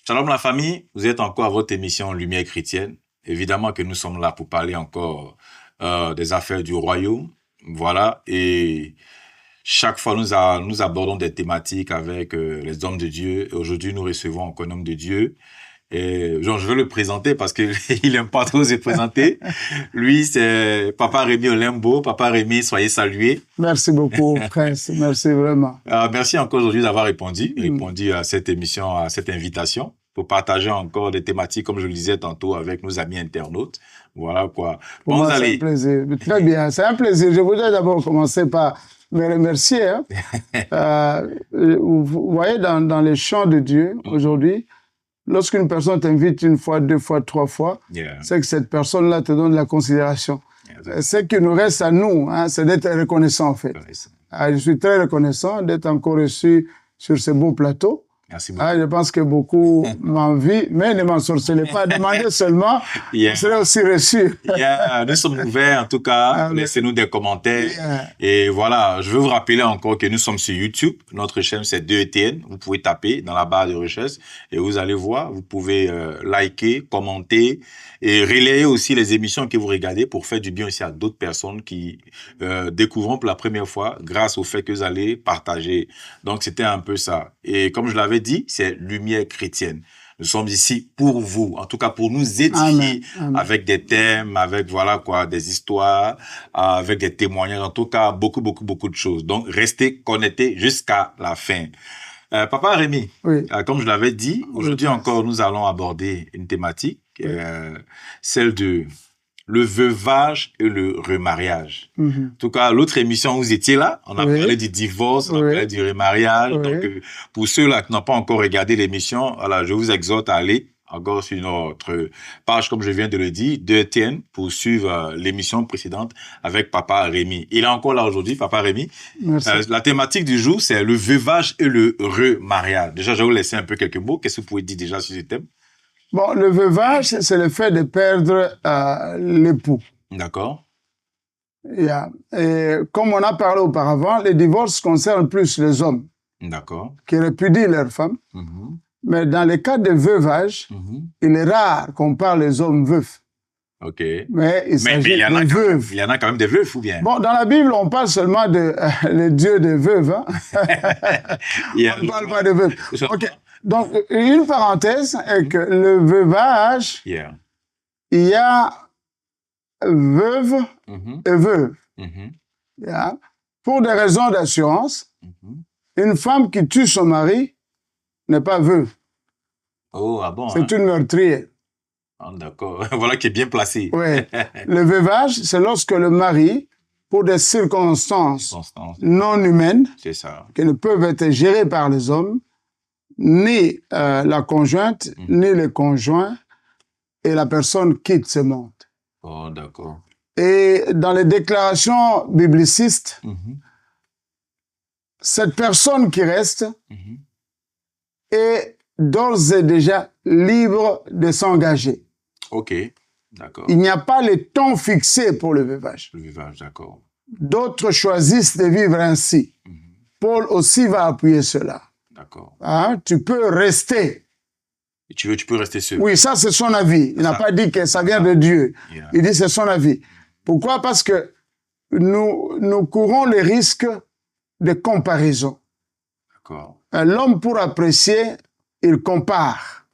Shalom la famille, vous êtes encore à votre émission Lumière chrétienne. Évidemment que nous sommes là pour parler encore des affaires du royaume. Voilà, et chaque fois nous abordons des thématiques avec les hommes de Dieu. Et aujourd'hui, nous recevons encore un homme de Dieu. Et genre, je vais le présenter parce que il aime pas trop se présenter. Lui, c'est Papa Rémi Olembo. Papa Rémi, soyez salué. Merci beaucoup, Prince. Merci vraiment. Merci encore aujourd'hui d'avoir répondu à cette émission, à cette invitation, pour partager encore des thématiques, comme je le disais tantôt, avec nos amis internautes. Voilà quoi. Pour moi, c'est un plaisir. Très bien, c'est un plaisir. Je voudrais d'abord commencer par me remercier. Hein. Vous voyez, dans les champs de Dieu, aujourd'hui, lorsqu'une personne t'invite une fois, deux fois, trois fois, c'est que cette personne-là te donne de la considération. Ce qui nous reste à nous, hein, c'est d'être reconnaissant, en fait. Je suis très reconnaissant d'être encore reçu sur ce beau plateau. Merci beaucoup. Je pense que beaucoup m'envient, mais ne m'en sorcelez pas. Demandez seulement, vous serez aussi reçu. Nous sommes ouverts, en tout cas. Laissez-nous des commentaires. Et voilà, je veux vous rappeler encore que nous sommes sur YouTube. Notre chaîne, c'est 2ETN. Vous pouvez taper dans la barre de recherche et vous allez voir. Vous pouvez liker, commenter et relayer aussi les émissions que vous regardez pour faire du bien aussi à d'autres personnes qui découvrent pour la première fois grâce au fait que vous allez partager. Donc, c'était un peu ça. Et comme je l'avais dit, c'est Lumière chrétienne. Nous sommes ici pour vous, en tout cas pour nous édifier avec des thèmes, avec voilà quoi, des histoires, avec des témoignages, en tout cas beaucoup de choses. Donc restez connectés jusqu'à la fin. Papa Rémi, comme je l'avais dit, aujourd'hui encore nous allons aborder une thématique, celle de le veuvage et le remariage. En tout cas, l'autre émission, vous étiez là. On a parlé du divorce, on a parlé du remariage. Donc, pour ceux-là qui n'ont pas encore regardé l'émission, voilà, je vous exhorte à aller encore sur notre page, comme je viens de le dire, de ETN, pour suivre l'émission précédente avec Papa Rémi. Il est encore là aujourd'hui, Papa Rémi. La thématique du jour, c'est le veuvage et le remariage. Déjà, je vais vous laisser un peu quelques mots. Qu'est-ce que vous pouvez dire déjà sur ce thème? Bon, le veuvage, c'est le fait de perdre l'époux. D'accord. Et comme on a parlé auparavant, les divorces concernent plus les hommes. D'accord. Qui répudient leur femme. Mais dans les cas de veuvage, il est rare qu'on parle des hommes veufs. Ok. Mais il s'agit de veuves. Il y en a quand même des veufs ou bien? Bon, dans la Bible, on parle seulement de le Dieu des veuves. Hein? On ne parle pas de veuves. Ok. Donc, une parenthèse est que le veuvage, il y a veuve et veuve. Pour des raisons d'assurance, une femme qui tue son mari n'est pas veuve. Oh, ah bon? C'est une meurtrière. Oh, d'accord. Voilà qui est bien placé. Oui. Le veuvage, c'est lorsque le mari, pour des circonstances non humaines, qui ne peuvent être gérées par les hommes, ni la conjointe, ni le conjoint, et la personne quitte ce monde. Oh, d'accord. Et dans les déclarations biblicistes, cette personne qui reste est d'ores et déjà libre de s'engager. Ok, d'accord. Il n'y a pas le temps fixé pour le veuvage. Le veuvage, d'accord. D'autres choisissent de vivre ainsi. Paul aussi va appuyer cela. D'accord. Hein? Tu peux rester. Et tu peux rester seul. Oui, ça c'est son avis. Il n'a pas dit que ça vient de Dieu. Il dit c'est son avis. Pourquoi? Parce que nous courons les risques de comparaison. D'accord. L'homme, pour apprécier, il compare.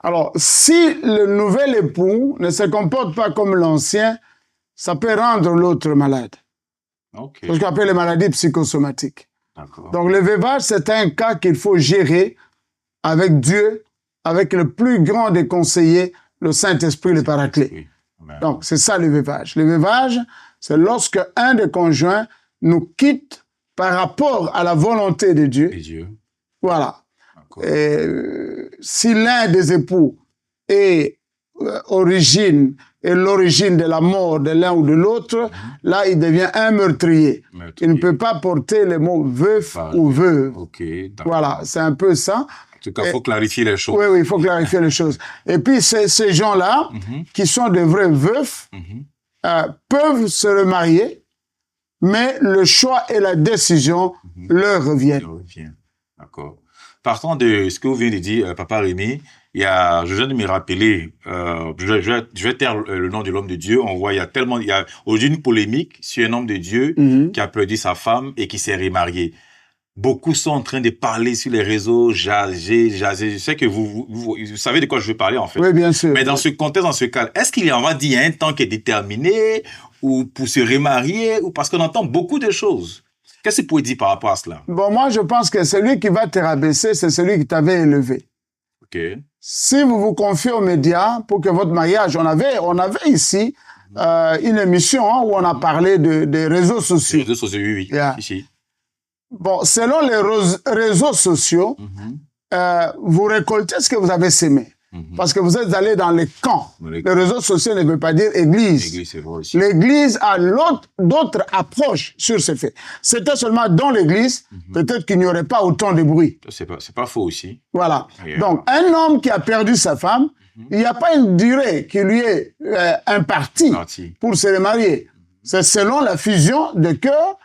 Alors, si le nouvel époux ne se comporte pas comme l'ancien, ça peut rendre l'autre malade. C'est ce qu'on appelle les maladies psychosomatiques. Donc, le veuvage, c'est un cas qu'il faut gérer avec Dieu, avec le plus grand des conseillers, le Saint-Esprit, le Paraclet. Donc, c'est ça le veuvage. Le veuvage, c'est lorsque un des conjoints nous quitte par rapport à la volonté de Dieu. Voilà. Et, si l'un des époux est l'origine de la mort de l'un ou de l'autre, là, il devient un meurtrier. Il ne peut pas porter les mots veuf ou veuve. Voilà, c'est un peu ça. En tout cas, il faut clarifier les choses. Oui, il faut clarifier les choses. Et puis, ces gens-là, qui sont de vrais veufs, peuvent se remarier, mais le choix et la décision leur reviennent. D'accord. partant de ce que vous venez de dire, Papa Rémi, je viens de me rappeler, je vais taire le nom de l'homme de Dieu. On voit, il y a aujourd'hui une polémique sur un homme de Dieu qui a perdu sa femme et qui s'est remarié. Beaucoup sont en train de parler sur les réseaux, jaser. Je sais que vous savez de quoi je veux parler, en fait. Oui, bien sûr. Mais dans ce contexte, dans ce cas, est-ce qu'il y a, on va dire, il y a un temps qui est déterminé ou pour se remarier ou parce qu'on entend beaucoup de choses? Qu'est-ce que vous pouvez dire par rapport à cela? Bon, moi, je pense que celui qui va te rabaisser, c'est celui qui t'avait élevé. OK. Si vous vous confiez aux médias pour que votre mariage, on avait ici une émission où on a parlé des réseaux sociaux. Les réseaux sociaux, oui. Yeah. Ici. Bon, selon les réseaux sociaux, vous récoltez ce que vous avez sémé. Parce que vous êtes allé dans les camps. Les réseaux sociaux ne veulent pas dire église. L'église, c'est vrai aussi. L'église a d'autres approches sur ce fait. C'était seulement dans l'église, peut-être qu'il n'y aurait pas autant de bruit. C'est pas faux aussi. Voilà. Yeah. Donc, un homme qui a perdu sa femme, il n'y a pas une durée qui lui est impartie pour se remarier. C'est selon la fusion de cœur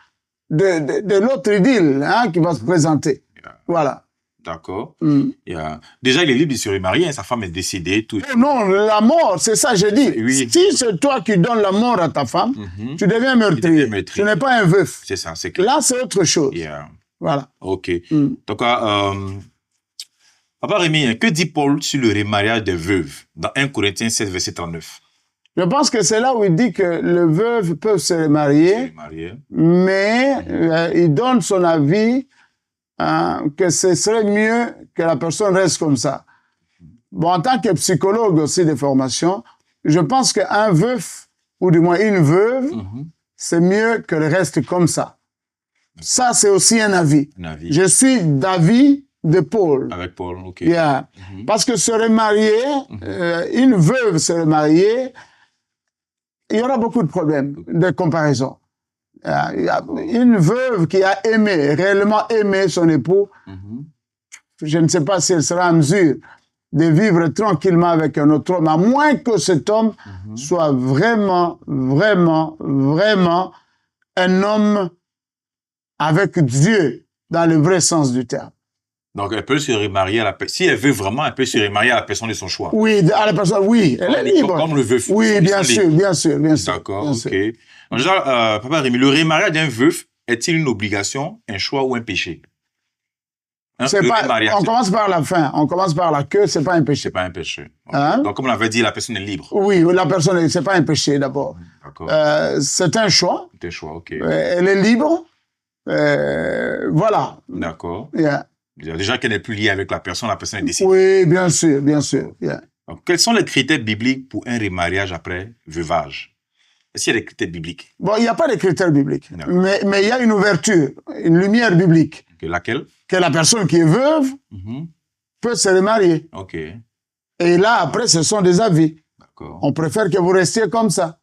de l'autre idylle qui va se présenter. Yeah. Voilà. D'accord. Déjà, il est libre de se remarier, sa femme est décédée. Tout. Non, la mort, c'est ça, j'ai dit. Oui. Si c'est toi qui donnes la mort à ta femme, tu deviens meurtrier. Tu n'es pas un veuf. C'est ça, c'est clair. Là, c'est autre chose. Yeah. Voilà. OK. Donc, Papa Rémi, que dit Paul sur le remariage des veuves dans 1 Corinthiens 16, verset 39? Je pense que c'est là où il dit que les veuves peuvent se remarier, mais il donne son avis que ce serait mieux que la personne reste comme ça. Bon, en tant que psychologue aussi de formation, je pense qu'un veuf, ou du moins une veuve, c'est mieux que le reste comme ça. Ça, c'est aussi un avis. Je suis d'avis de Paul. Avec Paul, OK. Yeah. Parce que se remarier, une veuve se remarier, il y aura beaucoup de problèmes de comparaison. Une veuve qui a aimé, réellement aimé son époux, je ne sais pas si elle sera en mesure de vivre tranquillement avec un autre homme, à moins que cet homme soit vraiment, vraiment, vraiment un homme avec Dieu, dans le vrai sens du terme. Donc, elle peut se remarier si elle veut vraiment, elle peut se remarier à la personne de son choix. Oui, à la personne, oui, elle est libre. Comme le veuf. Oui, bien sûr. D'accord, OK. Donc, déjà, Papa Rémi, le remariage d'un veuf est-il une obligation, un choix ou un péché? On commence par la fin, on commence par la queue, c'est pas un péché. C'est pas un péché. Okay. Donc, comme on l'avait dit, la personne est libre. Oui, la personne, c'est pas un péché d'abord. D'accord. C'est un choix. C'est un choix, OK. Elle est libre. Voilà. D'accord. Yeah. Déjà qu'elle n'est plus liée avec la personne est décédée. Oui, bien sûr. Yeah. Donc, quels sont les critères bibliques pour un remariage après veuvage? Est-ce qu'il y a des critères bibliques? Bon, il n'y a pas de critères bibliques, mais il y a une ouverture, une lumière biblique. Laquelle? Que la personne qui est veuve peut se remarier. OK. Et là, après, ce sont des avis. D'accord. On préfère que vous restiez comme ça.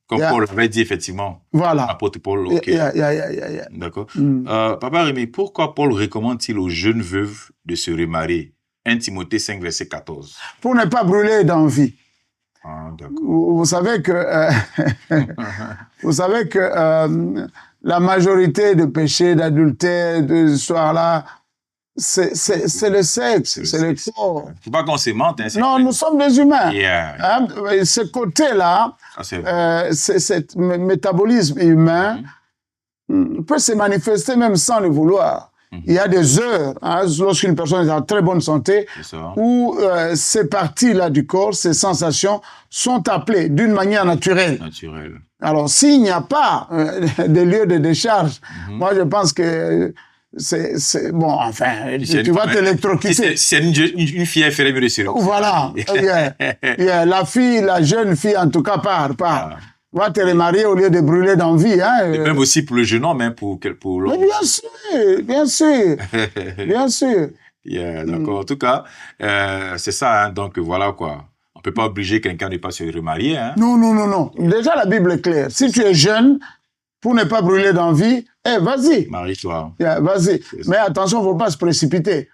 Comme Paul avait dit, effectivement. Voilà. Apôtre Paul, OK. D'accord. Papa Rémi, pourquoi Paul recommande-t-il aux jeunes veuves de se remarier? 1 Timothée 5, verset 14. Pour ne pas brûler d'envie. Ah, d'accord. Vous savez que, la majorité de péchés, d'adultère, de ce soir-là, c'est le sexe, c'est le corps. Faut pas qu'on se mente. Non, nous sommes des humains. Yeah. Ce côté-là, cet métabolisme humain peut se manifester même sans le vouloir. Il y a des heures, lorsqu'une personne est en très bonne santé, où ces parties-là du corps, ces sensations, sont appelées d'une manière naturelle. Alors, s'il n'y a pas de lieu de décharge, moi, je pense que c'est bon, enfin, tu vas t'électrocuter. C'est une fille, elle ferait mieux de se remarier. Voilà. La fille, la jeune fille, en tout cas, part. Va te remarier au lieu de brûler d'envie. Et même aussi pour le jeune homme, pour l'homme. Mais bien sûr. D'accord. En tout cas, c'est ça. Donc, voilà quoi. On ne peut pas obliger quelqu'un de ne pas se remarier. Non. Déjà, la Bible est claire. Si tu es jeune, pour ne pas brûler d'envie, vas-y. Marie-toi. Vas-y. Mais attention, il ne faut pas se précipiter.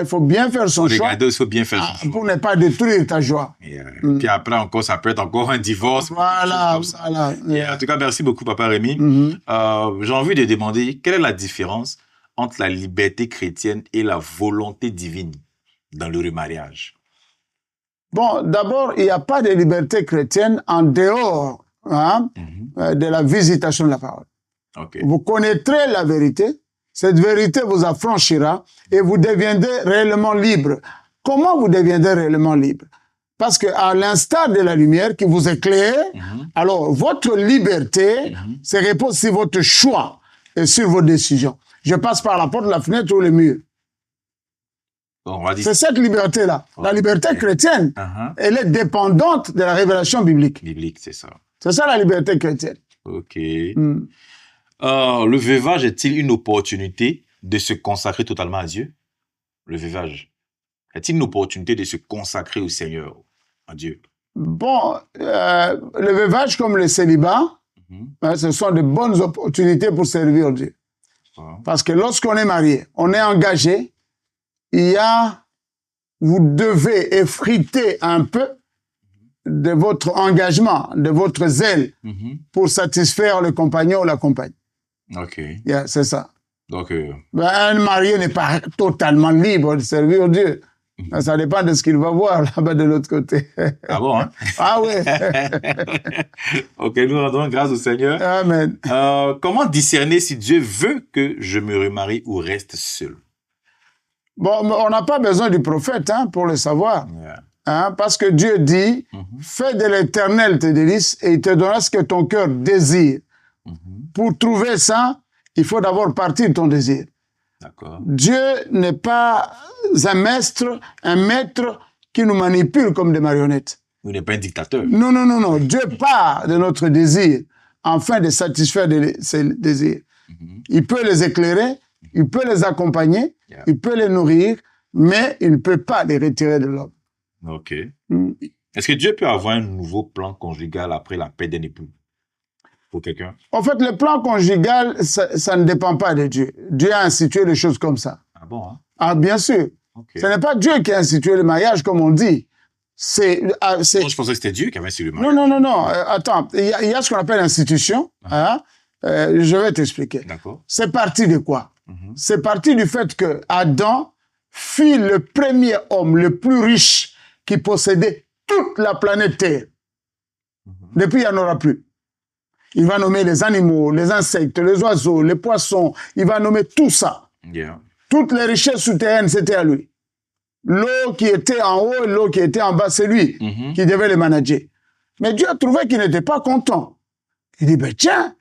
Il faut bien faire son choix. Il faut bien faire son choix. Pour ne pas détruire ta joie. Puis après, encore, ça peut être encore un divorce. Voilà. En tout cas, merci beaucoup, Papa Rémi. J'ai envie de demander, quelle est la différence entre la liberté chrétienne et la volonté divine dans le remariage? Bon, d'abord, il n'y a pas de liberté chrétienne en dehors de la visitation de la parole. Okay. Vous connaîtrez la vérité, cette vérité vous affranchira et vous deviendrez réellement libre. Comment vous deviendrez réellement libre? Parce qu'à l'instar de la lumière qui vous éclaire, alors votre liberté se repose sur votre choix et sur vos décisions. Je passe par la porte, la fenêtre ou le mur. C'est cette liberté-là. La liberté chrétienne, elle est dépendante de la révélation biblique. Biblique, c'est ça. C'est ça la liberté chrétienne. OK. Le veuvage est-il une opportunité de se consacrer totalement à Dieu? Le veuvage est-il une opportunité de se consacrer au Seigneur, à Dieu? Bon, le veuvage comme le célibat, ce sont de bonnes opportunités pour servir Dieu. Parce que lorsqu'on est marié, on est engagé, vous devez effriter un peu de votre engagement, de votre zèle pour satisfaire le compagnon ou la compagne. OK. C'est ça. Donc, un marié n'est pas totalement libre de servir Dieu. Ça dépend de ce qu'il va voir là-bas de l'autre côté. Ah bon, hein? Ah oui. OK, nous rendons grâce au Seigneur. Amen. Comment discerner si Dieu veut que je me remarie ou reste seul? Bon, on n'a pas besoin du prophète pour le savoir. Parce que Dieu dit, fais de l'Éternel tes délices et il te donnera ce que ton cœur désire. Pour trouver ça, il faut d'abord partir de ton désir. Dieu n'est pas un maître qui nous manipule comme des marionnettes. Il n'est pas un dictateur. Non. Dieu part de notre désir afin de satisfaire ses désirs. Il peut les éclairer, il peut les accompagner, il peut les nourrir, mais il ne peut pas les retirer de l'homme. OK. Est-ce que Dieu peut avoir un nouveau plan conjugal après la paix d'un époux? Pour quelqu'un? En fait, le plan conjugal, ça ne dépend pas de Dieu. Dieu a institué les choses comme ça. Ah bon? Ah, bien sûr. Okay. Ce n'est pas Dieu qui a institué le mariage, comme on dit. Je pensais que c'était Dieu qui avait institué le mariage. Non. Attends, il y a ce qu'on appelle institution. Je vais t'expliquer. D'accord. C'est parti de quoi? C'est parti du fait que Adam fut le premier homme le plus riche qui possédait toute la planète Terre. Depuis, il n'y en aura plus. Il va nommer les animaux, les insectes, les oiseaux, les poissons. Il va nommer tout ça. Toutes les richesses souterraines, c'était à lui. L'eau qui était en haut et l'eau qui était en bas, c'est lui qui devait les manager. Mais Dieu a trouvé qu'il n'était pas content. Il dit, tiens,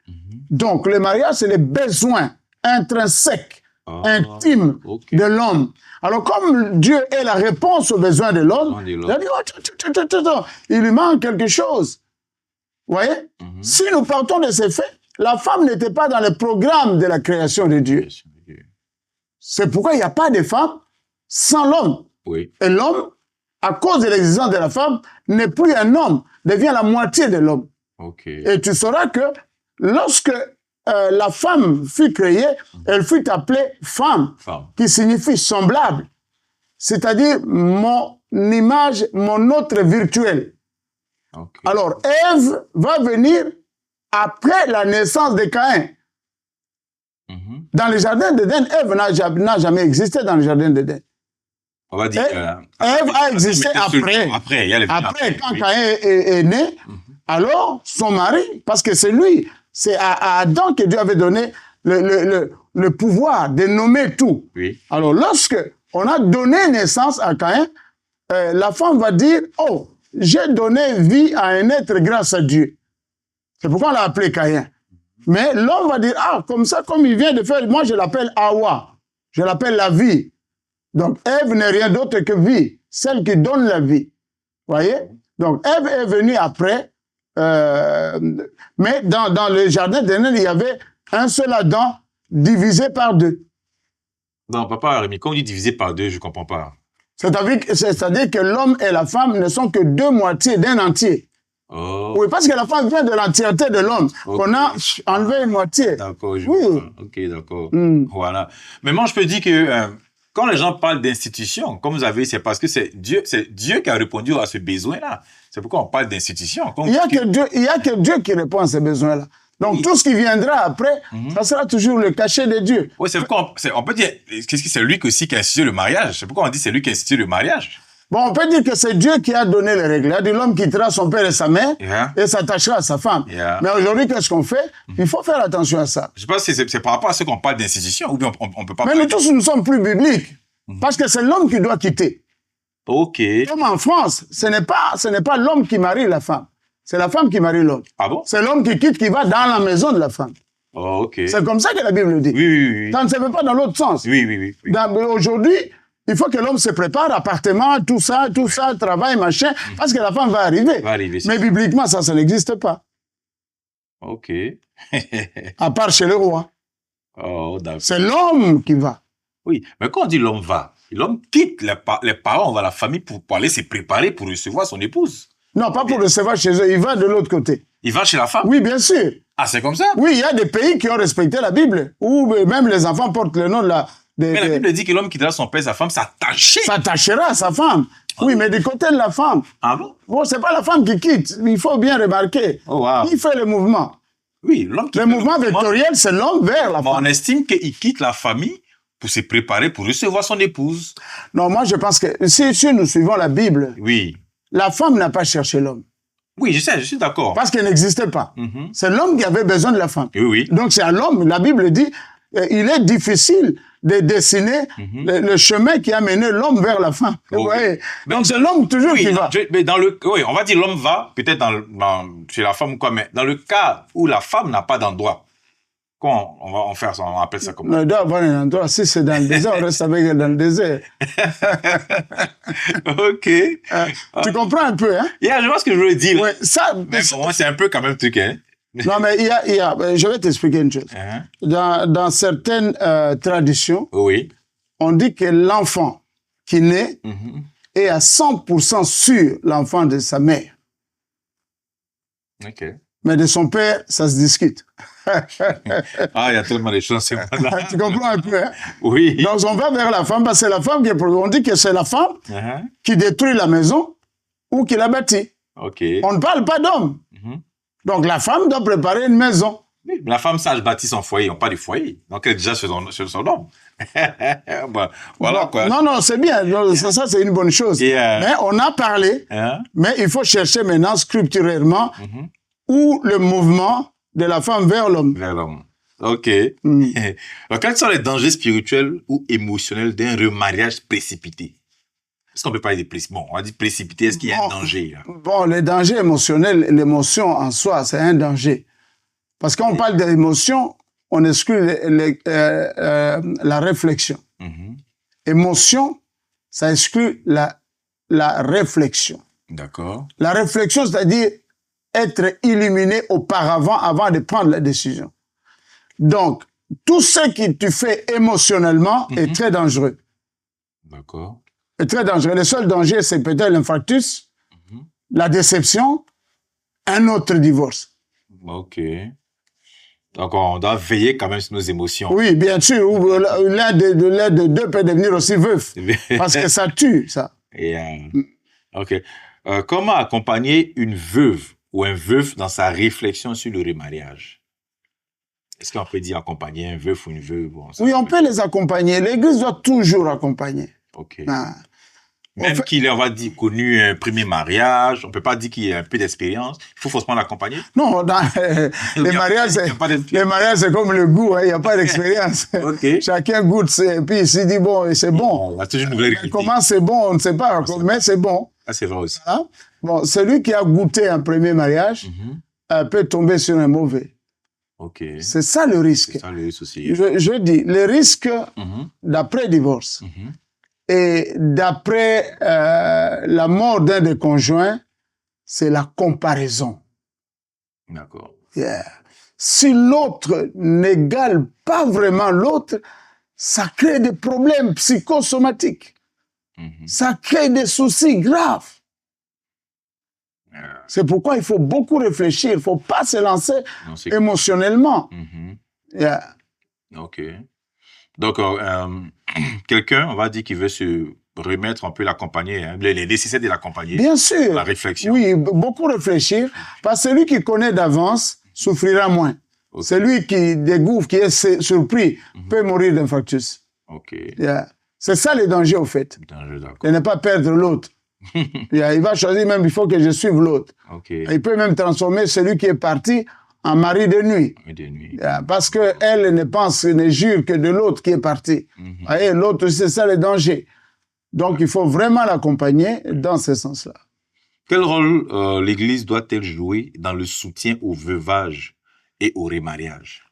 donc le mariage, c'est les besoins intrinsèques, intimes de l'homme. Alors, comme Dieu est la réponse aux besoins de l'homme, il a dit, il lui manque quelque chose. Vous voyez? Si nous partons de ces faits, la femme n'était pas dans le programme de la création de Dieu. C'est pourquoi il n'y a pas de femme sans l'homme. Oui. Et l'homme, à cause de l'existence de la femme, n'est plus un homme, devient la moitié de l'homme. Et tu sauras que lorsque la femme fut créée, elle fut appelée femme, qui signifie semblable. C'est-à-dire mon image, mon autre virtuel. Alors, Ève va venir après la naissance de Caïn. Dans le jardin d'Éden, Ève n'a jamais existé dans le jardin d'Éden. On va dire Ève a existé après. Après, quand Caïn est né, alors son mari, parce que c'est lui, c'est à Adam que Dieu avait donné le pouvoir de nommer tout. Oui. Alors, lorsque on a donné naissance à Caïn, la femme va dire, oh, j'ai donné vie à un être grâce à Dieu. C'est pourquoi on l'a appelé Caïn. Mais l'homme va dire, ah, comme ça, comme il vient de faire, moi je l'appelle Hawa. Je l'appelle la vie. Donc, Ève n'est rien d'autre que vie, celle qui donne la vie. Vous voyez? Donc, Ève est venue après, mais dans le jardin d'Éden, il y avait un seul Adam divisé par deux. Non, papa Rémi, quand on dit divisé par deux, je ne comprends pas. C'est-à-dire que l'homme et la femme ne sont que deux moitiés d'un entier. Oui, parce que la femme vient de l'entièreté de l'homme. On a enlevé une moitié. D'accord, je vois. Ok, d'accord. Voilà. Mais moi, je peux dire que quand les gens parlent d'institution, comme vous avez, c'est parce que c'est Dieu qui a répondu à ce besoin-là. C'est pourquoi on parle d'institution. Il y a que Dieu qui répond à ces besoins-là. Donc, tout ce qui viendra après, ça sera toujours le cachet de Dieu. Oui, c'est pourquoi on peut dire, qu'est-ce que c'est lui aussi qui a institué le mariage? C'est pourquoi on dit c'est lui qui a institué le mariage. Bon, on peut dire que c'est Dieu qui a donné les règles. Il a dit l'homme quittera son père et sa mère et s'attachera à sa femme. Mais aujourd'hui, qu'est-ce qu'on fait? Il faut faire attention à ça. Je sais pas si c'est par rapport à ce qu'on parle d'institution ou bien on peut pas. Mais nous tous, nous sommes plus bibliques. Parce que c'est l'homme qui doit quitter. Ok. Comme en France, ce n'est pas l'homme qui marie la femme. C'est la femme qui marie l'homme. Ah bon? C'est l'homme qui quitte, qui va dans la maison de la femme. Oh, ok. C'est comme ça que la Bible dit. Oui. Ça ne se fait pas dans l'autre sens. Oui. Aujourd'hui, il faut que l'homme se prépare, appartement, tout ça, travail, machin, parce que la femme va arriver. Mais bibliquement, ça n'existe pas. Ok. À part chez le roi. Oh, d'accord. C'est l'homme qui va. Oui, mais quand on dit l'homme va, l'homme quitte les parents, la famille pour aller se préparer pour recevoir son épouse. Non, pas pour recevoir chez eux, il va de l'autre côté. Il va chez la femme? Oui, bien sûr. Ah, c'est comme ça? Oui, il y a des pays qui ont respecté la Bible, où même les enfants portent le nom de la... Mais la Bible dit que l'homme quittera son père et sa femme s'attachera à sa femme. Oui, mais du côté de la femme. Ah bon? Bon, c'est pas la femme qui quitte. Il faut bien remarquer. Oh, wow. Qui fait le mouvement? Oui, l'homme qui le mouvement vectoriel, c'est l'homme vers la femme. On estime qu'il quitte la famille pour se préparer pour recevoir son épouse. Non, moi, je pense que si nous suivons la Bible, oui, la femme n'a pas cherché l'homme. Oui, je sais, je suis d'accord. Parce qu'elle n'existait pas. C'est l'homme qui avait besoin de la femme. Oui. Donc, c'est à l'homme. La Bible dit, il est difficile de dessiner le chemin qui a mené l'homme vers la femme. Vous voyez? Donc, c'est l'homme toujours qui va. Mais oui, on va dire l'homme va, peut-être chez la femme ou quoi, mais dans le cas où la femme n'a pas d'endroit, comment on va en faire ça? On appelle ça comment? Il doit avoir un endroit. Si c'est dans le désert, on reste avec elle dans le désert. Ok. Tu comprends un peu, hein? Je vois ce que je veux dire. Ouais, ça, mais pour moi, c'est un peu quand même truc, hein? Non, mais je vais t'expliquer une chose. Dans certaines traditions, on dit que l'enfant qui naît est à 100% sûr l'enfant de sa mère. Ok. Mais de son père, ça se discute. Il y a tellement de choses. Tu comprends un peu, hein? Oui. Donc, on va vers la femme, parce que c'est la femme qui est... On dit que c'est la femme qui détruit la maison ou qui la bâtit. Okay. On ne parle pas d'homme. Donc, la femme doit préparer une maison. Oui, la femme sage bâtit son foyer, on parle du foyer. Donc, elle est déjà sur son homme. Voilà, quoi. Non, c'est bien. Ça c'est une bonne chose. Mais on a parlé, mais il faut chercher maintenant scripturairement où le mouvement de la femme vers l'homme. Vers l'homme. OK. Alors, quels sont les dangers spirituels ou émotionnels d'un remariage précipité? Est-ce qu'on peut parler de précipité? Bon, on va dire précipité, est-ce qu'il y a un danger là? Bon, les dangers émotionnels, l'émotion en soi, c'est un danger. Parce qu'on parle d'émotion, on exclut la réflexion. Émotion, ça exclut la réflexion. D'accord. La réflexion, c'est-à-dire être illuminé auparavant, avant de prendre la décision. Donc, tout ce que tu fais émotionnellement est très dangereux. D'accord. Est très dangereux. Le seul danger, c'est peut-être l'infarctus, la déception, un autre divorce. OK. Donc, on doit veiller quand même sur nos émotions. Oui, bien sûr. L'un des deux peut devenir aussi veuf. Parce que ça tue, ça. OK. Comment accompagner une veuve ou un veuf dans sa réflexion sur le remariage? Est-ce qu'on peut dire accompagner un veuf ou une veuve? Oui, on peut les accompagner. L'Église doit toujours accompagner. OK. Même qu'il ait, on va dire, connu un premier mariage, on ne peut pas dire qu'il ait un peu d'expérience. Il faut forcément l'accompagner. Non, les mariages, c'est comme le goût, il n'y a pas d'expérience. Chacun goûte, et puis il se dit, bon, c'est bon. On a toujours une nouvelle réalité. Comment c'est bon, on ne sait pas, mais c'est bon. C'est vrai aussi. Voilà. Bon, celui qui a goûté un premier mariage peut tomber sur un mauvais. C'est ça le risque. C'est ça le risque aussi. Je dis, le risque d'après-divorce et d'après la mort d'un des conjoints, c'est la comparaison. D'accord. Si l'autre n'égale pas vraiment l'autre, ça crée des problèmes psychosomatiques. Ça crée des soucis graves. C'est pourquoi il faut beaucoup réfléchir. Il ne faut pas se lancer émotionnellement. OK. Donc, quelqu'un, on va dire, qui veut se remettre, on peut l'accompagner, les nécessités de l'accompagner. Bien sûr. La réflexion. Oui, beaucoup réfléchir. Parce que celui qui connaît d'avance souffrira moins. Okay. Celui qui découvre, qui est surpris, peut mourir d'infarctus. Okay. Yeah. C'est ça le danger, au fait. Danger, d'accord. De ne pas perdre l'autre. Il va choisir même, il faut que je suive l'autre. Okay. Il peut même transformer celui qui est parti en mari de nuit. De nuit. Yeah. Parce qu'elle ne pense, ne jure que de l'autre qui est parti. Et l'autre, c'est ça le danger. Donc, il faut vraiment l'accompagner dans ce sens-là. Quel rôle l'Église doit-elle jouer dans le soutien au veuvage et au remariage?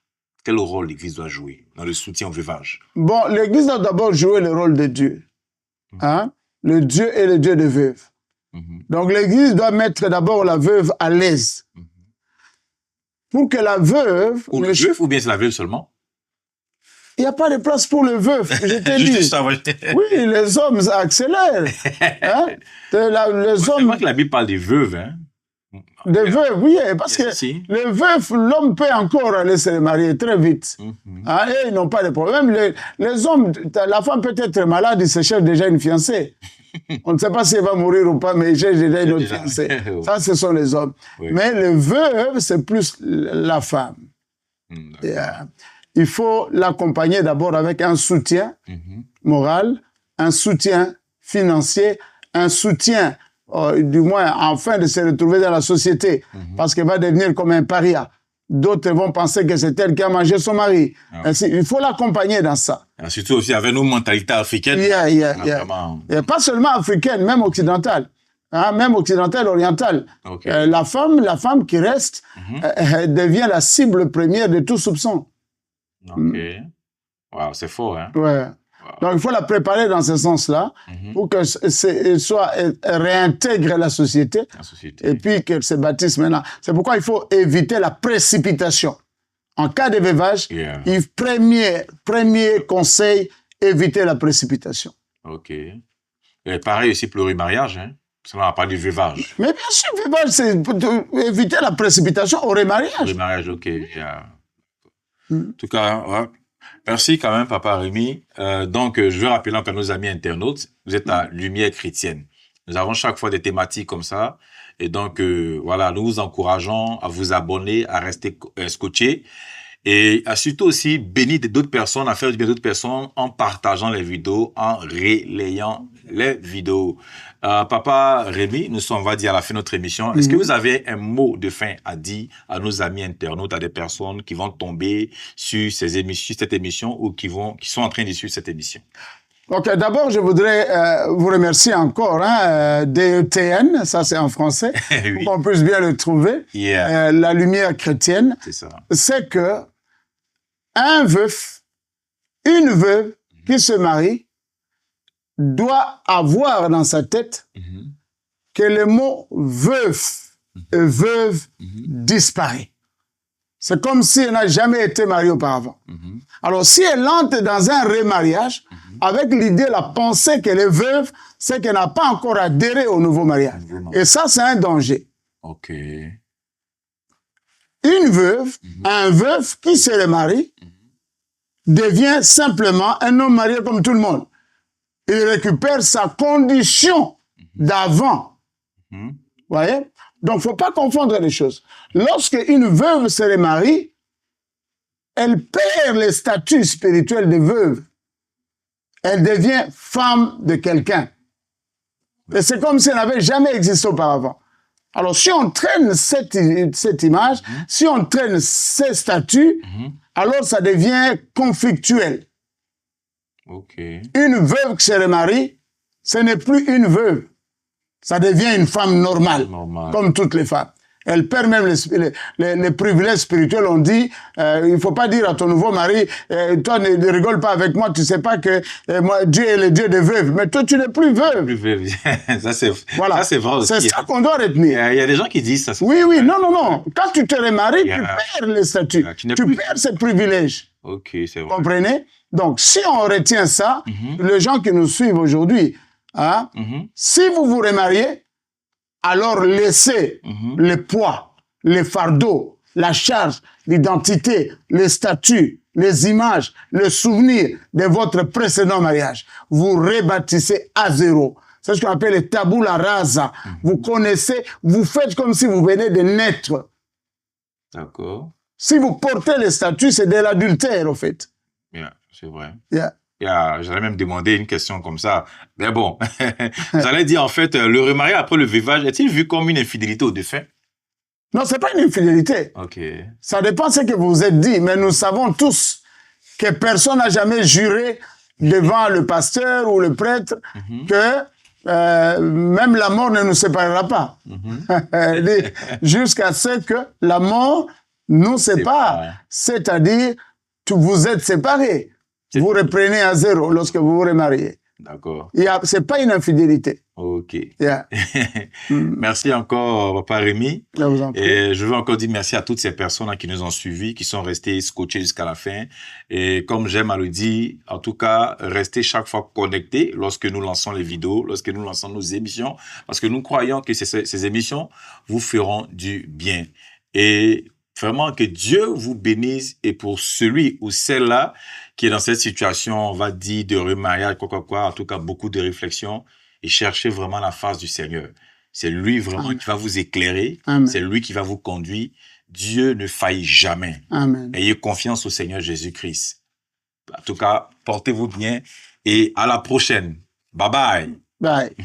Quel rôle l'Église doit jouer dans le soutien au veuvage? Bon, l'Église doit d'abord jouer le rôle de Dieu. Hein? Le Dieu est le Dieu des veuves. Donc, l'Église doit mettre d'abord la veuve à l'aise. Pour que la veuve... Ou le veuf, ou bien c'est la veuve seulement? Il n'y a pas de place pour le veuf, je t'ai dit. Oui, les hommes accélèrent. Hein? Les hommes... C'est vrai que la Bible parle des veuves, hein? Des veuves, oui, parce que les veufs, l'homme peut encore aller se marier très vite. Hein, et ils n'ont pas de problème. Les hommes, la femme peut être malade, il se cherche déjà une fiancée. On ne sait pas s'il va mourir ou pas, mais il cherche déjà une autre fiancée. Ça, ce sont les hommes. Oui. Mais les veuves, c'est plus la femme. Et, il faut l'accompagner d'abord avec un soutien moral, un soutien financier, un soutien, du moins, afin de se retrouver dans la société, parce qu'elle va devenir comme un paria. D'autres vont penser que c'est elle qui a mangé son mari. Ainsi, il faut l'accompagner dans ça. Et surtout aussi avec nos mentalités africaines. Et pas seulement africaine, même occidentale. Hein, même occidentale, orientale. Okay. La femme qui reste devient la cible première de tout soupçon. Ok. Wow, c'est fort, hein? Ouais. Wow. Donc, il faut la préparer dans ce sens-là pour qu'elle réintègre la société et puis qu'elle se bâtisse maintenant. C'est pourquoi il faut éviter la précipitation. En cas de veuvage, premier conseil, éviter la précipitation. Ok. Et pareil aussi pour le remariage, hein? Parce qu'on n'a pas du veuvage. Mais bien sûr, le veuvage, c'est éviter la précipitation au remariage. Le remariage, ok. Yeah. En tout cas, ouais. Merci quand même, Papa Rémi. Donc, je veux rappeler encore à nos amis internautes, vous êtes à Lumière Chrétienne. Nous avons chaque fois des thématiques comme ça. Et donc, voilà, nous vous encourageons à vous abonner, à rester scotchés. Et à surtout aussi bénir d'autres personnes, à faire du bien d'autres personnes en partageant les vidéos, en relayant les vidéos. Papa Rémi, nous sommes, on va dire, à la fin de notre émission. Est-ce que vous avez un mot de fin à dire à nos amis internautes, à des personnes qui vont tomber sur cette émission ou qui sont en train de suivre cette émission? Ok, d'abord, je voudrais vous remercier encore, DETN, ça c'est en français, pour qu'on puisse bien le trouver. La lumière chrétienne, c'est que un veuf, une veuve qui se marie, doit avoir dans sa tête que le mot veuf et veuve disparaît. C'est comme si elle n'a jamais été mariée auparavant. Alors, si elle entre dans un remariage, avec l'idée, la pensée qu'elle est veuve, c'est qu'elle n'a pas encore adhéré au nouveau mariage. Et ça, c'est un danger. Ok. Une veuve, un veuf qui se remarie, devient simplement un homme marié comme tout le monde. Il récupère sa condition d'avant. Vous voyez? Donc, il ne faut pas confondre les choses. Lorsque une veuve se remarie, elle perd le statut spirituel de veuve. Elle devient femme de quelqu'un. Et c'est comme si elle n'avait jamais existé auparavant. Alors, si on traîne cette image, si on traîne ces statuts, alors ça devient conflictuel. Okay. Une veuve qui se remarie, ce n'est plus une veuve. Ça devient une femme normale. Comme toutes les femmes. Elle perd même les privilèges spirituels. On dit, il ne faut pas dire à ton nouveau mari, toi ne rigole pas avec moi, tu ne sais pas que moi, Dieu est le Dieu des veuves. Mais toi, tu n'es plus veuve. Plus veuve. Ça, c'est vrai aussi. C'est ça qu'on doit retenir. Il y a des gens qui disent ça. Oui, non. Quand tu te remaries, tu perds le statut. Tu perds ces privilèges. Ok, c'est vrai. Comprenez? Donc, si on retient ça, les gens qui nous suivent aujourd'hui, si vous vous remariez, alors laissez le poids, les fardeaux, la charge, l'identité, les statuts, les images, le souvenir de votre précédent mariage. Vous rebâtissez à zéro. C'est ce qu'on appelle le tabula rasa. Vous connaissez, vous faites comme si vous venez de naître. D'accord. Si vous portez le statut, c'est de l'adultère, au fait. Yeah, c'est vrai. Yeah. Yeah, j'allais même demander une question comme ça. Mais bon, j'allais dire en fait, le remariage après le veuvage, est-il vu comme une infidélité au défunt? Non, c'est pas une infidélité. Ok. Ça dépend de ce que vous vous êtes dit, mais nous savons tous que personne n'a jamais juré devant le pasteur ou le prêtre que même la mort ne nous séparera pas. Jusqu'à ce que la mort nous sépare. C'est-à-dire, vous êtes séparés. Vous reprenez à zéro lorsque vous vous remariez. D'accord. C'est pas une infidélité. Ok. Yeah. Merci encore, Papa Rémi. Je vous en prie. Et je veux encore dire merci à toutes ces personnes qui nous ont suivis, qui sont restés scotchés jusqu'à la fin. Et comme j'aime à le dire, en tout cas, restez chaque fois connectés lorsque nous lançons les vidéos, lorsque nous lançons nos émissions, parce que nous croyons que ces émissions vous feront du bien. Et vraiment que Dieu vous bénisse, et pour celui ou celle-là qui est dans cette situation, on va dire, de remariage, en tout cas, beaucoup de réflexion, et cherchez vraiment la face du Seigneur. C'est lui vraiment qui va vous éclairer. Amen. C'est lui qui va vous conduire. Dieu ne faillit jamais. Amen. Ayez confiance au Seigneur Jésus-Christ. En tout cas, portez-vous bien et à la prochaine. Bye bye. Bye.